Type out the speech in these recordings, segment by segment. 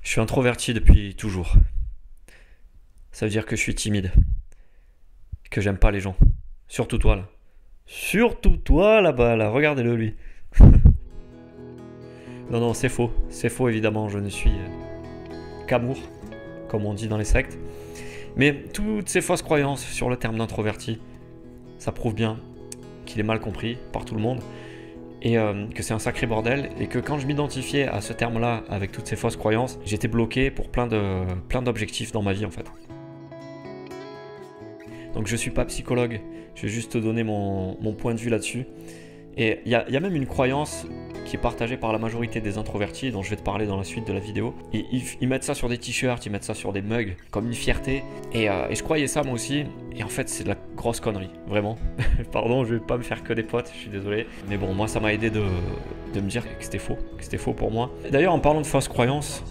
Je suis introverti depuis toujours. Ça veut dire que je suis timide. Que j'aime pas les gens. Surtout toi là. Surtout toi là-bas là. Regardez-le lui. Non, non, c'est faux. C'est faux évidemment. Je ne suis qu'amour, comme on dit dans les sectes. Mais toutes ces fausses croyances sur le terme d'introverti, ça prouve bien qu'il est mal compris par tout le monde. Et que c'est un sacré bordel, et que quand je m'identifiais à ce terme-là avec toutes ces fausses croyances, j'étais bloqué pour plein d'objectifs dans ma vie en fait. Donc je suis pas psychologue, je vais juste te donner mon point de vue là-dessus. Et il y a même une croyance qui est partagée par la majorité des introvertis, dont je vais te parler dans la suite de la vidéo. Et ils mettent ça sur des t-shirts, ils mettent ça sur des mugs, comme une fierté. Et je croyais ça moi aussi, et en fait c'est de la grosse connerie, vraiment. Pardon, je vais pas me faire que des potes, je suis désolé. Mais bon, moi ça m'a aidé de me dire que c'était faux pour moi. D'ailleurs, en parlant de fausses croyances,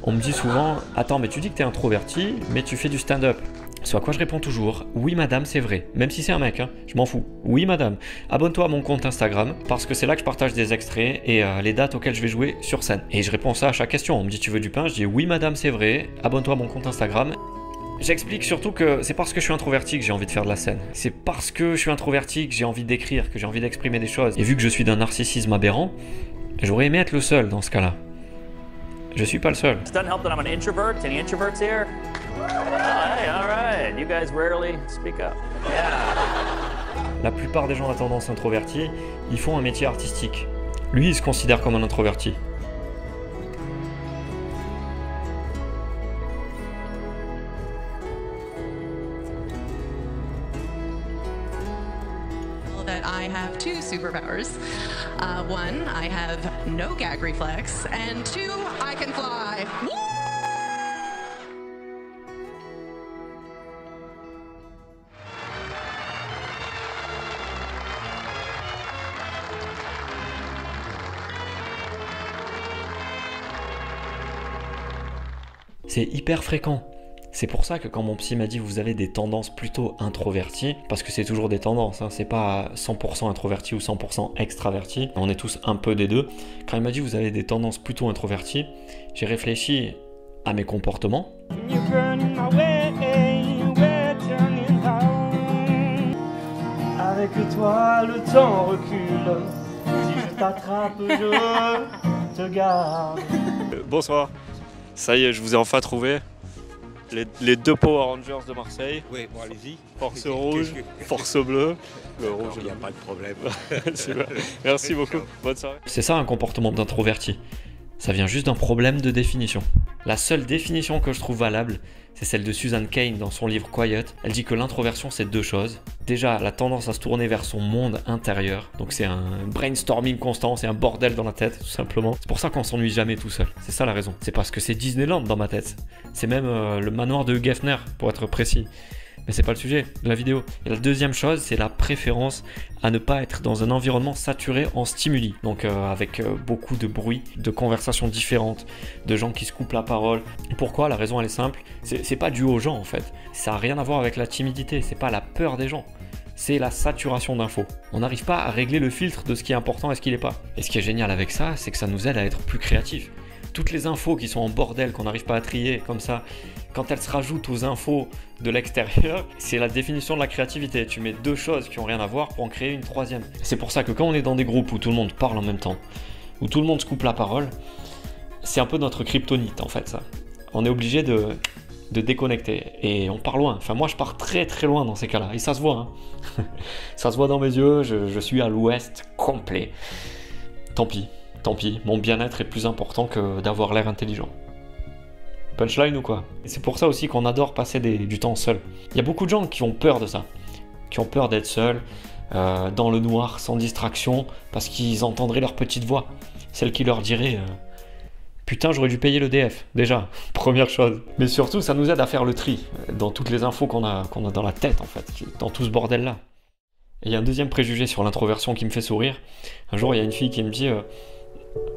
on me dit souvent « Attends, mais tu dis que t'es introverti, mais tu fais du stand-up ». Ce à quoi je réponds toujours, oui madame, c'est vrai. Même si c'est un mec, hein, je m'en fous. Oui madame, abonne-toi à mon compte Instagram, parce que c'est là que je partage des extraits et les dates auxquelles je vais jouer sur scène. Et je réponds ça à chaque question. On me dit tu veux du pain, je dis oui madame, c'est vrai, abonne-toi à mon compte Instagram. J'explique surtout que c'est parce que je suis introverti que j'ai envie de faire de la scène. C'est parce que je suis introverti que j'ai envie d'écrire, que j'ai envie d'exprimer des choses. Et vu que je suis d'un narcissisme aberrant, j'aurais aimé être le seul dans ce cas-là. Je suis pas le seul. It doesn't help that I'm an introvert. Any introverts here? Hey, all right. You guys rarely speak up. Yeah. La plupart des gens à tendance introvertie, ils font un métier artistique. Lui, il se considère comme un introverti. That I have two superpowers. One, I have no gag reflex, and two, I can fly. Woo! C'est hyper fréquent. C'est pour ça que quand mon psy m'a dit vous avez des tendances plutôt introverties, parce que c'est toujours des tendances, hein, c'est pas 100% introverti ou 100% extraverti, on est tous un peu des deux. Quand il m'a dit vous avez des tendances plutôt introverties, j'ai réfléchi à mes comportements. Avec toi le temps recule, si je t'attrape je te garde. Bonsoir, ça y est, je vous ai enfin trouvé. Les deux Power Rangers de Marseille. Oui, bon, allez-y. Force rouge, force bleue. Le rouge, Il n'y a pas de problème. Super. Merci beaucoup. Bonne soirée. C'est ça un comportement d'introverti. Ça vient juste d'un problème de définition. La seule définition que je trouve valable, c'est celle de Susan Cain dans son livre Quiet. Elle dit que l'introversion, c'est deux choses. Déjà, la tendance à se tourner vers son monde intérieur. Donc c'est un brainstorming constant, c'est un bordel dans la tête, tout simplement. C'est pour ça qu'on s'ennuie jamais tout seul. C'est ça la raison. C'est parce que c'est Disneyland dans ma tête. C'est même le manoir de Geffner, pour être précis. Mais c'est pas le sujet de la vidéo. Et la deuxième chose, c'est la préférence à ne pas être dans un environnement saturé en stimuli. Donc avec beaucoup de bruit, de conversations différentes, de gens qui se coupent la parole. Pourquoi? La raison elle est simple. C'est pas dû aux gens en fait. Ça a rien à voir avec la timidité. C'est pas la peur des gens. C'est la saturation d'infos. On n'arrive pas à régler le filtre de ce qui est important et ce qui l'est pas. Et ce qui est génial avec ça, c'est que ça nous aide à être plus créatifs. Toutes les infos qui sont en bordel, qu'on n'arrive pas à trier comme ça, quand elles se rajoutent aux infos de l'extérieur, c'est la définition de la créativité. Tu mets deux choses qui n'ont rien à voir pour en créer une troisième. C'est pour ça que quand on est dans des groupes où tout le monde parle en même temps, où tout le monde se coupe la parole, c'est un peu notre kryptonite en fait ça. On est obligé de déconnecter et on part loin. Enfin moi je pars très très loin dans ces cas-là et ça se voit. Hein. Ça se voit dans mes yeux, je suis à l'ouest complet. Tant pis, mon bien-être est plus important que d'avoir l'air intelligent. Punchline ou quoi? Et c'est pour ça aussi qu'on adore passer du temps seul. Il y a beaucoup de gens qui ont peur de ça, qui ont peur d'être seuls, dans le noir, sans distraction, parce qu'ils entendraient leur petite voix, celle qui leur dirait putain j'aurais dû payer l'EDF, déjà, première chose. Mais surtout ça nous aide à faire le tri dans toutes les infos qu'on a dans la tête en fait, dans tout ce bordel là. Et il y a un deuxième préjugé sur l'introversion qui me fait sourire. Un jour il y a une fille qui me dit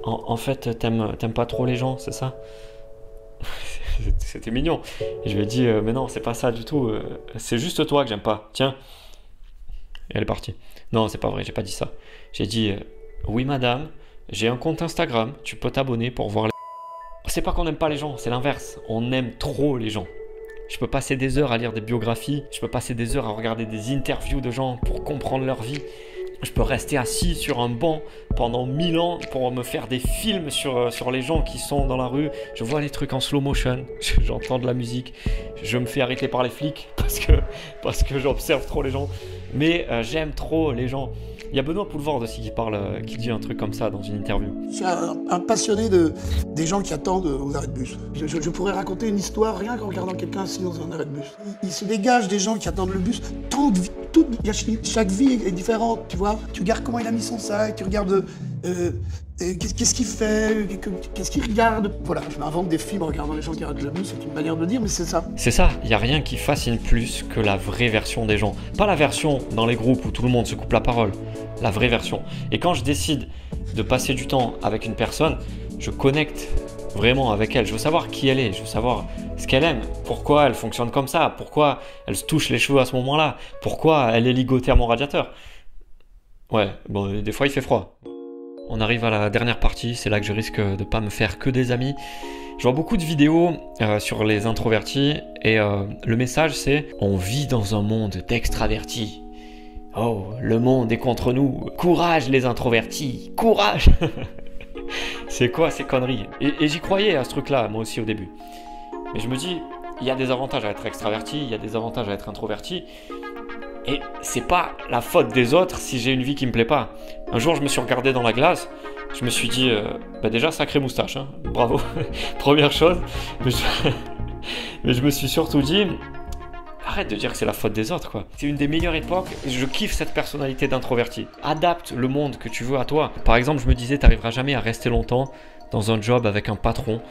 en fait t'aimes pas trop les gens, c'est ça? C'était mignon. Et je lui ai dit mais non c'est pas ça du tout, c'est juste toi que j'aime pas, tiens. Et elle est partie. Non c'est pas vrai, j'ai pas dit ça. J'ai dit oui madame, j'ai un compte Instagram, tu peux t'abonner pour voir les... C'est pas qu'on n'aime pas les gens, c'est l'inverse. On aime trop les gens. Je peux passer des heures à lire des biographies, je peux passer des heures à regarder des interviews de gens pour comprendre leur vie. Je peux rester assis sur un banc pendant 1000 ans pour me faire des films sur les gens qui sont dans la rue. Je vois les trucs en slow motion, j'entends de la musique, je me fais arrêter par les flics parce que j'observe trop les gens. Mais j'aime trop les gens. Il y a Benoît Poulvord aussi qui dit un truc comme ça dans une interview. Je suis un passionné des gens qui attendent aux arrêts de bus. Je pourrais raconter une histoire rien qu'en regardant quelqu'un assis dans un arrêt de bus. Il se dégage des gens qui attendent le bus. Chaque vie est différente, tu vois. Tu regardes comment il a mis son sac, tu regardes qu'est-ce qu'il fait, qu'est-ce qu'il regarde. Voilà, je m'invente des films en regardant les gens qui arrêtent le bus, c'est une manière de dire, mais c'est ça. C'est ça, il n'y a rien qui fascine plus que la vraie version des gens. Pas la version dans les groupes où tout le monde se coupe la parole, la vraie version. Et quand je décide de passer du temps avec une personne, je connecte vraiment avec elle. Je veux savoir qui elle est, je veux savoir ce qu'elle aime, pourquoi elle fonctionne comme ça, pourquoi elle se touche les cheveux à ce moment-là, pourquoi elle est ligotée à mon radiateur. Ouais, bon, des fois il fait froid. On arrive à la dernière partie, c'est là que je risque de pas me faire que des amis. Je vois beaucoup de vidéos sur les introvertis et le message c'est « On vit dans un monde d'extravertis. Oh, le monde est contre nous. Courage les introvertis, courage !» C'est quoi ces conneries? Et j'y croyais à ce truc-là, moi aussi au début. Mais je me dis, il y a des avantages à être extraverti, il y a des avantages à être introverti. Et c'est pas la faute des autres si j'ai une vie qui me plaît pas. Un jour, je me suis regardé dans la glace, je me suis dit, déjà sacrée moustache, hein, bravo, première chose. Mais je me suis surtout dit, arrête de dire que c'est la faute des autres, quoi. C'est une des meilleures époques, je kiffe cette personnalité d'introverti. Adapte le monde que tu veux à toi. Par exemple, je me disais, t'arriveras jamais à rester longtemps dans un job avec un patron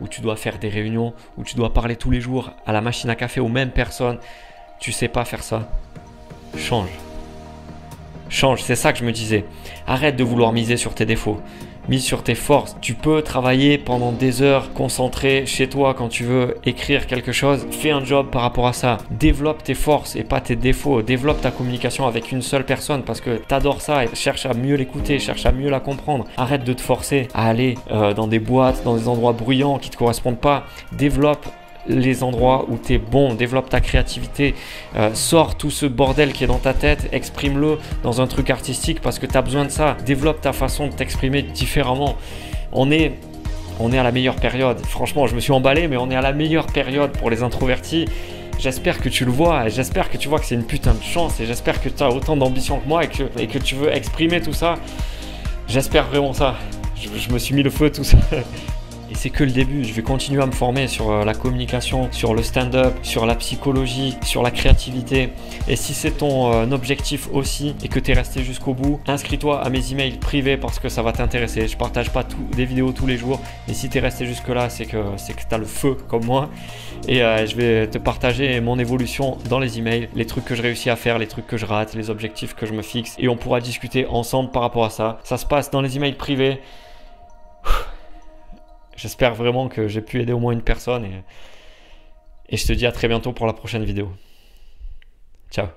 où tu dois faire des réunions, où tu dois parler tous les jours à la machine à café aux mêmes personnes. Tu sais pas faire ça. Change. Change, c'est ça que je me disais. Arrête de vouloir miser sur tes défauts. Mise sur tes forces. Tu peux travailler pendant des heures concentré chez toi quand tu veux écrire quelque chose. Fais un job par rapport à ça. Développe tes forces et pas tes défauts. Développe ta communication avec une seule personne parce que t'adores ça et cherche à mieux l'écouter, cherche à mieux la comprendre. Arrête de te forcer à aller dans des boîtes, dans des endroits bruyants qui te correspondent pas. Développe les endroits où tu es bon, développe ta créativité, sors tout ce bordel qui est dans ta tête, exprime-le dans un truc artistique parce que tu as besoin de ça, développe ta façon de t'exprimer différemment. On est à la meilleure période, franchement je me suis emballé mais on est à la meilleure période pour les introvertis. J'espère que tu le vois et j'espère que tu vois que c'est une putain de chance et j'espère que tu as autant d'ambition que moi et que tu veux exprimer tout ça. J'espère vraiment ça, je me suis mis le feu tout ça. Et c'est que le début, je vais continuer à me former sur la communication, sur le stand-up, sur la psychologie, sur la créativité. Et si c'est ton objectif aussi et que tu es resté jusqu'au bout, inscris-toi à mes emails privés parce que ça va t'intéresser. Je partage pas des vidéos tous les jours, mais si tu es resté jusque là, c'est que tu as le feu comme moi. Et je vais te partager mon évolution dans les emails, les trucs que je réussis à faire, les trucs que je rate, les objectifs que je me fixe. Et on pourra discuter ensemble par rapport à ça. Ça se passe dans les emails privés. J'espère vraiment que j'ai pu aider au moins une personne et je te dis à très bientôt pour la prochaine vidéo. Ciao.